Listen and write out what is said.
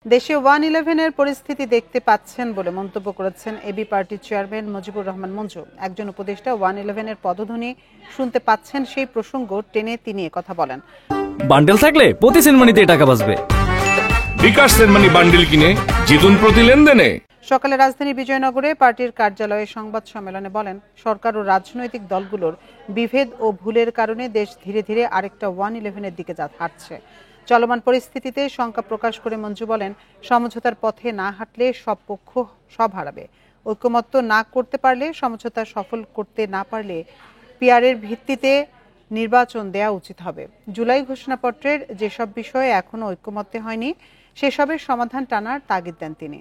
দেশে 1-11-এর পরিস্থিতি দেখতে পাচ্ছেন বলে মন্তব্য করেছেন এবি পার্টির চেয়ারম্যান মুজিবুর রহমান মঞ্জু। একজন উপদেষ্টা 1-11-এর পদধ্বনি শুনতে পাচ্ছেন, সেই প্রসঙ্গ টেনে তিনি কথা বলেন। বান্ডেল থাকলে প্রতি সেনমানিতে টাকা বাঁচবে। বিকাশ সেনমানি বান্ডেল কিনে জিতুন প্রতি লেনদেনে। সকালে রাজধানী বিজয়নগরে পার্টির কার্যালয়ে সংবাদ সম্মেলনে বলেন, সরকার ও রাজনৈতিক দলগুলোর বিভেদ ও ভুলের কারণে দেশ ধীরে ধীরে আরেকটা 1-11-এর দিকে হাঁটছে। চলমান পরিস্থিতিতে শঙ্কা প্রকাশ করে মঞ্জু বলেন, সমঝোতার পথে না হাঁটলে সব পক্ষ সব হারাবে। ঐকমত্য না করতে পারলে, সমঝোতা সফল করতে না পারলে পিআরের ভিত্তিতে নির্বাচন দেয়া উচিত হবে। জুলাই ঘোষণাপত্রের যেসব বিষয়ে এখনো ঐকমত্যে হয়নি, সেসবের সমাধান টানার তাগিদ দেন তিনি।